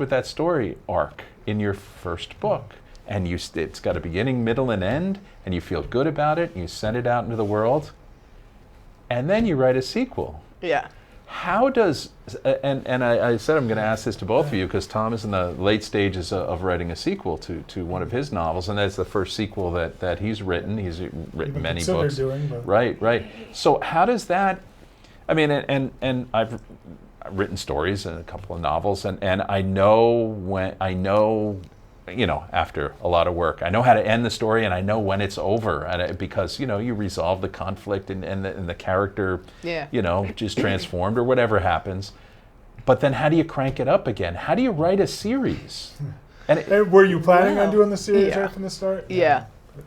with that story arc in your first book, and it's got a beginning, middle, and end, and you feel good about it, and you send it out into the world, and then you write a sequel. Yeah. How does, and I said I'm going to ask this to both of you because Tom is in the late stages of writing a sequel to one of his novels, and that's the first sequel that he's written. He's written many books. Right. So how does that, I mean, and I've written stories and a couple of novels, and I know after a lot of work, I know how to end the story, and I know when it's over, because you resolve the conflict and the character, just transformed or whatever happens. But then, how do you crank it up again? How do you write a series? And were you planning on doing the series right from the start? Yeah.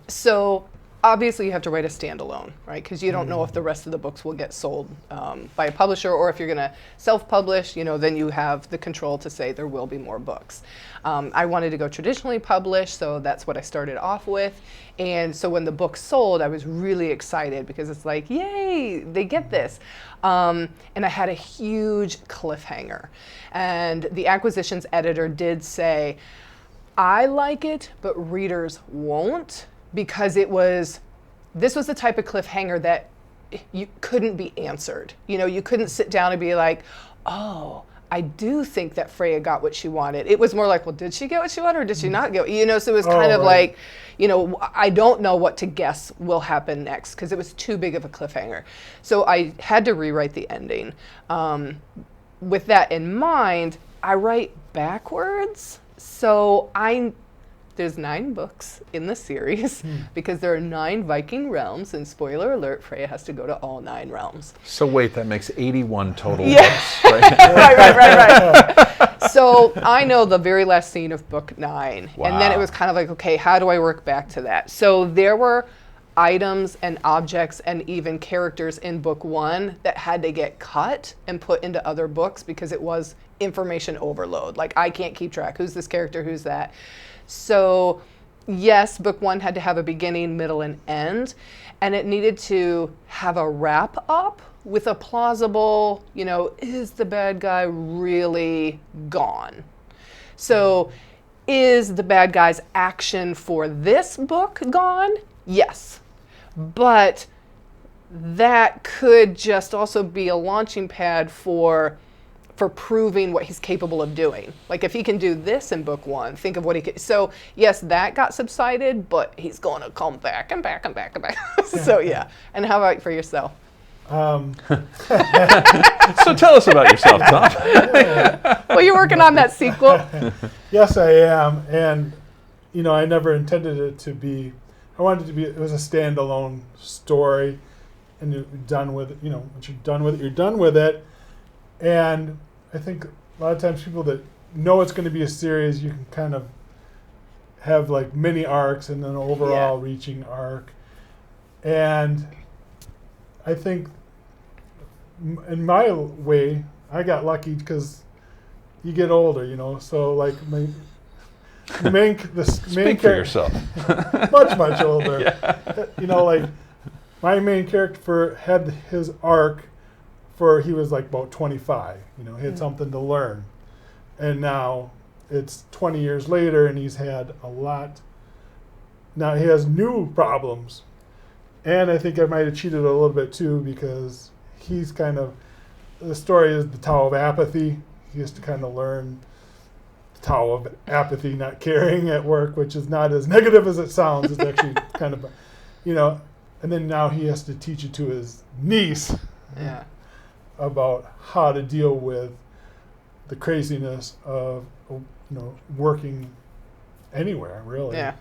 So obviously you have to write a standalone, right? Because you don't know if the rest of the books will get sold by a publisher, or if you're going to self-publish, then you have the control to say there will be more books. I wanted to go traditionally published, so that's what I started off with. And so when the book sold, I was really excited because it's like, yay, they get this. And I had a huge cliffhanger. And the acquisitions editor did say, I like it, but readers won't, because this was the type of cliffhanger that you couldn't be answered. You couldn't sit down and be like, oh, I do think that Freya got what she wanted. It was more like, well, did she get what she wanted or did she not get so it was kind of like, I don't know what to guess will happen next, because it was too big of a cliffhanger. So I had to rewrite the ending. With that in mind, I write backwards. So there's 9 books in the series because there are 9 Viking realms, and spoiler alert, Freya has to go to all 9 realms. So wait, that makes 81 total books, right? right. So I know the very last scene of book 9, and then it was kind of like, okay, how do I work back to that? So there were items and objects and even characters in book 1 that had to get cut and put into other books because it was information overload. Like, I can't keep track. Who's this character? Who's that? So yes, book 1 had to have a beginning, middle, and end, and it needed to have a wrap up with a plausible, is the bad guy really gone? So is the bad guy's action for this book gone? Yes. But that could just also be a launching pad for proving what he's capable of doing. Like, if he can do this in book 1, think of what he could. So yes, that got subsided, but he's going to come back and back and back and back. So yeah. And how about for yourself? So tell us about yourself, Tom. Well, you're working on that sequel. Yes, I am. And, I never intended it to be, I wanted it to be, it was a standalone story, and you're done with it. Once you're done with it, you're done with it. And I think a lot of times people that know it's going to be a series, you can kind of have like mini arcs and then an overall reaching arc. And I think in my way, I got lucky because you get older, So like the main Speak for yourself. much older. Like my main character had his arc. He was like about 25, he had something to learn. And now it's 20 years later and he's had a lot. Now he has new problems. And I think I might have cheated a little bit too, because he's the story is the Tao of Apathy. He has to kind of learn the Tao of Apathy, not caring at work, which is not as negative as it sounds. It's actually kind of, and then now he has to teach it to his niece. Yeah. About how to deal with the craziness of working anywhere, really. Yeah.